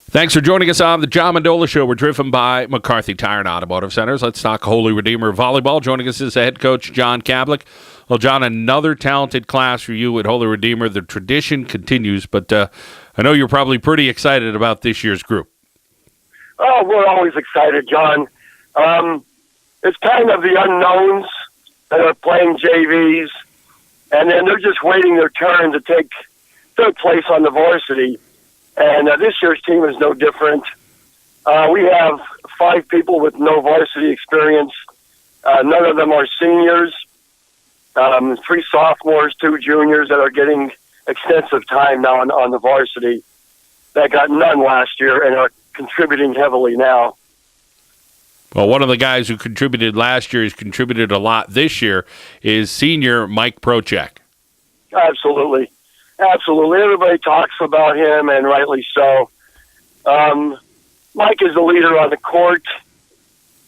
Thanks for joining us on the John Mendola Show. We're driven by McCarthy Tire and Automotive Centers. Let's talk Holy Redeemer Volleyball. Joining us is the head coach, John Kablick. Well, John, another talented class for you at Holy Redeemer. The tradition continues, but I know you're probably pretty excited about this year's group. Oh, we're always excited, John. It's kind of the unknowns that are playing JVs, and then they're just waiting their turn to take third place on the varsity. And this year's team is no different. We have 5 people with no varsity experience. None of them are seniors. 3 sophomores, 2 juniors that are getting extensive time now on the varsity that got none last year and are contributing heavily now. Well, one of the guys who contributed last year has contributed a lot this year is senior Mike Prociak. Absolutely. Absolutely. Everybody talks about him, and rightly so. Mike is the leader on the court.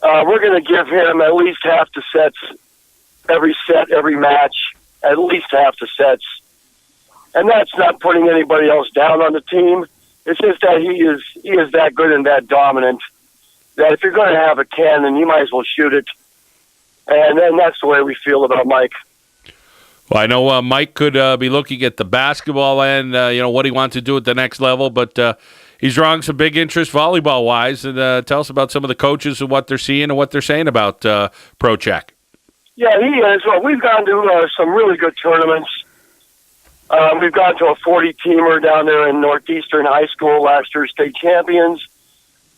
We're going to give him at least half the sets, every match, at least half the sets. And that's not putting anybody else down on the team. It's just that he is that good and that dominant that if you're going to have a cannon, you might as well shoot it. And then that's the way we feel about Mike. Well, I know Mike could be looking at the basketball end, what he wants to do at the next level, but he's drawing some big interest volleyball-wise. And tell us about some of the coaches and what they're seeing and what they're saying about Prociak. Yeah, he is. Well, we've gone to some really good tournaments. We've gone to a 40-teamer down there in Northeastern High School, last year's state champions.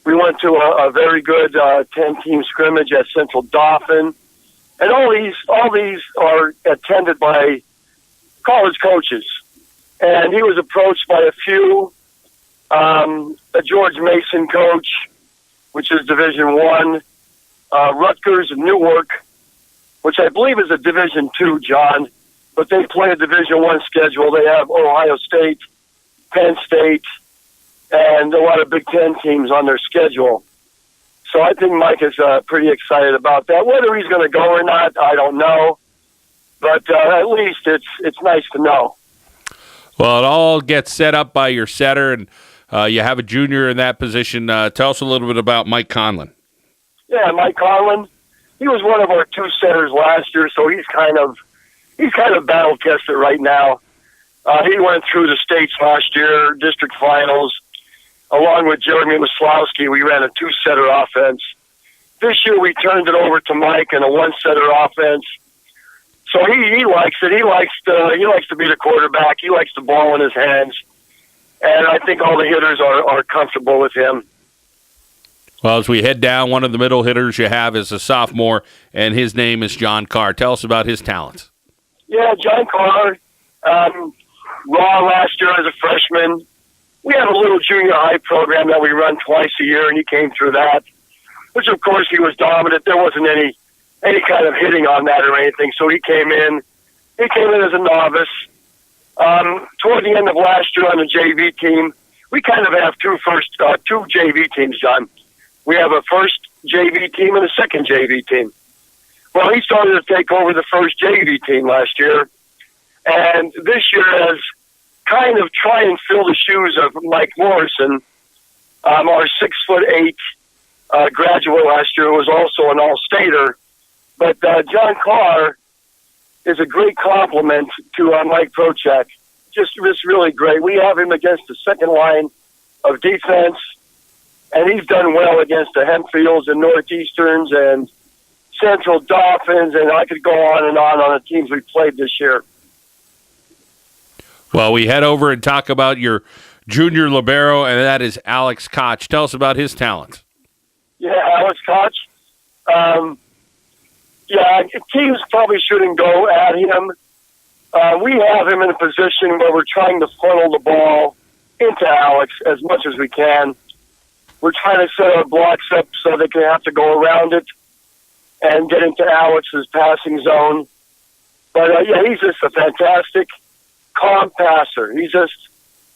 We went to a very good 10-team scrimmage at Central Dauphin. And all these are attended by college coaches. And he was approached by a few, a George Mason coach, which is Division I, Rutgers and Newark, which I believe is a Division II, John, but they play a Division I schedule. They have Ohio State, Penn State, and a lot of Big Ten teams on their schedule. So I think Mike is pretty excited about that. Whether he's going to go or not, I don't know. But at least it's nice to know. Well, it all gets set up by your setter, and you have a junior in that position. Tell us a little bit about Mike Conlon. Yeah, Mike Conlon. He was one of our 2 setters last year, so he's kind of battle tested right now. He went through the states last year, district finals. Along with Jeremy Maslowski, we ran a 2-setter offense. This year we turned it over to Mike and a 1-setter offense. So he likes it. He likes to be the quarterback. He likes the ball in his hands. And I think all the hitters are comfortable with him. Well, as we head down, one of the middle hitters you have is a sophomore, and his name is John Carr. Tell us about his talents. Yeah, John Carr, raw last year as a freshman. We have a little junior high program that we run twice a year, and he came through that, which, of course, he was dominant. There wasn't any kind of hitting on that or anything, so he came in. He came in as a novice. Toward the end of last year on the JV team, we kind of have two JV teams, John. We have a first JV team and a second JV team. Well, he started to take over the first JV team last year, and this year has kind of try and fill the shoes of Mike Morrison, our 6'8" graduate last year, who was also an all-stater. But John Carr is a great compliment to Mike Prociak. Just really great. We have him against the second line of defense, and he's done well against the Hempfields and Northeasterns and Central Dolphins, and I could go on the teams we played this year. Well, we head over and talk about your junior libero, and that is Alex Koch. Tell us about his talents. Yeah, Alex Koch. Teams probably shouldn't go at him. We have him in a position where we're trying to funnel the ball into Alex as much as we can. We're trying to set our blocks up so they can have to go around it and get into Alex's passing zone. But, he's just a fantastic, calm passer. He's just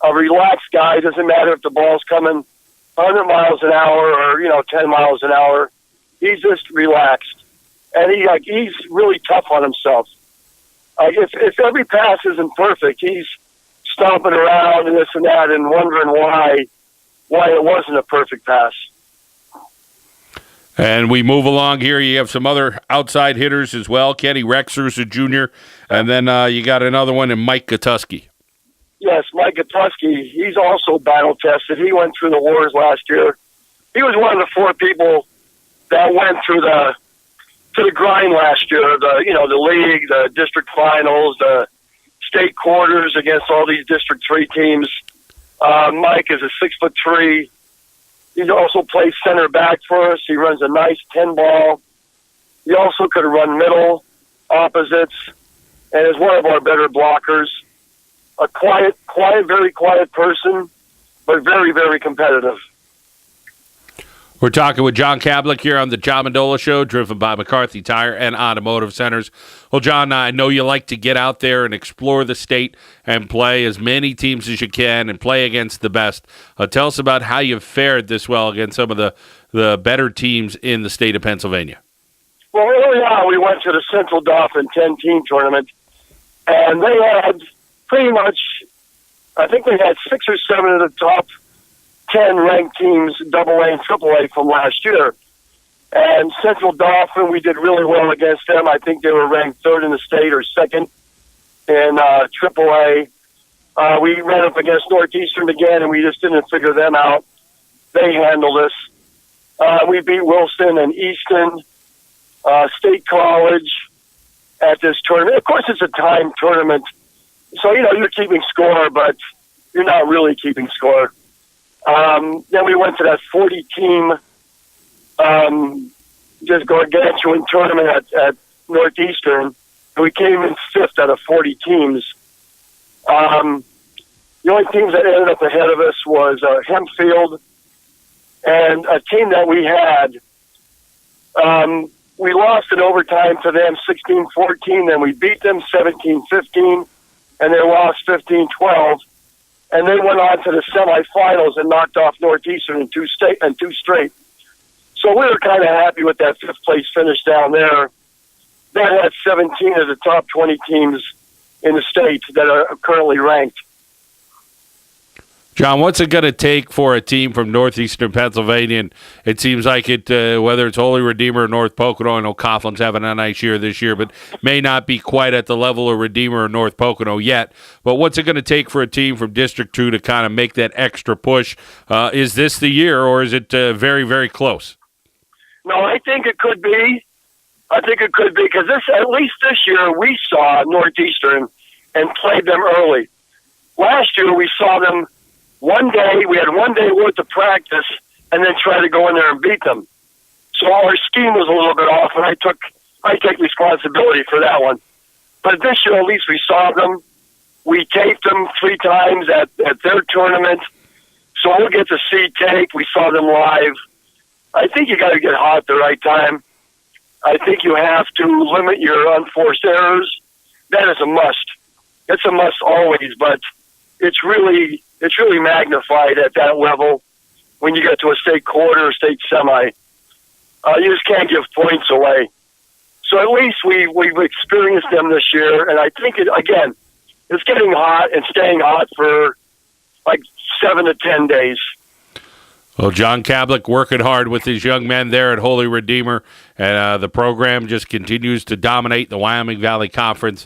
a relaxed guy. It doesn't matter if the ball's coming 100 miles an hour or, 10 miles an hour. He's just relaxed. And he's really tough on himself. If every pass isn't perfect, he's stomping around and this and that and wondering why. why it wasn't a perfect pass. And we move along here. You have some other outside hitters as well. Kenny Rexer's a junior. And then you got another one in Mike Gatuski. Yes, Mike Gatuski, he's also battle-tested. He went through the wars last year. He was one of the 4 people that went through the grind last year. The league, the district finals, the state quarters against all these District 3 teams. Mike is a 6'3". He also plays center back for us. He runs a nice 10-ball. He also could run middle, opposites, and is one of our better blockers. A quiet, very quiet person, but very, very competitive. We're talking with John Kablick here on the John Mendola Show, driven by McCarthy Tire and Automotive Centers. Well, John, I know you like to get out there and explore the state and play as many teams as you can and play against the best. Tell us about how you've fared this well against some of the better teams in the state of Pennsylvania. Well, early on, we went to the Central Dauphin 10-team tournament, and they had pretty much, I think they had 6 or 7 of the top 10 ranked teams, AA and AAA from last year. And Central Dauphin, we did really well against them. I think they were ranked 3rd in the state or 2nd in AAA. We ran up against Northeastern again, and we just didn't figure them out. They handled us. We beat Wilson and Easton, State College at this tournament. Of course, it's a timed tournament. So, you're keeping score, but you're not really keeping score. Then we went to that 40-team just gargantuan tournament at Northeastern, and we came in 5th out of 40 teams. The only teams that ended up ahead of us was Hempfield, and a team that we had, we lost in overtime to them 16-14, then we beat them 17-15, and they lost 15-12. And then went on to the semifinals and knocked off Northeastern in 2 straight. So we were kind of happy with that 5th place finish down there. That had 17 of the top 20 teams in the state that are currently ranked. John, what's it going to take for a team from northeastern Pennsylvania? And it seems like it, whether it's Holy Redeemer or North Pocono, I know Coughlin's having a nice year this year, but may not be quite at the level of Redeemer or North Pocono yet. But what's it going to take for a team from District 2 to kind of make that extra push? Is this the year, or is it very, very close? No, I think it could be. Because at least this year we saw Northeastern and played them early. Last year we saw them one day. We had 1 day worth of practice and then tried to go in there and beat them. So our scheme was a little bit off, and I take responsibility for that one. But this year at least we saw them. We taped them 3 times at their tournament. So we'll get to see tape. We saw them live. I think you got to get hot at the right time. I think you have to limit your unforced errors. That is a must. It's a must always, but it's really magnified at that level when you get to a state quarter or state semi. You just can't give points away. So at least we've experienced them this year, and I think, it's getting hot and staying hot for like 7 to 10 days. Well, John Kablick working hard with his young men there at Holy Redeemer, and the program just continues to dominate the Wyoming Valley Conference.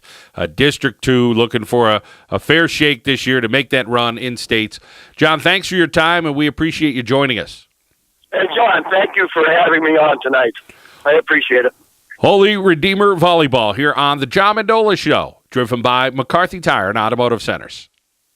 District 2 looking for a fair shake this year to make that run in states. John, thanks for your time, and we appreciate you joining us. And John, thank you for having me on tonight. I appreciate it. Holy Redeemer Volleyball here on the John Mendola Show, driven by McCarthy Tire and Automotive Centers.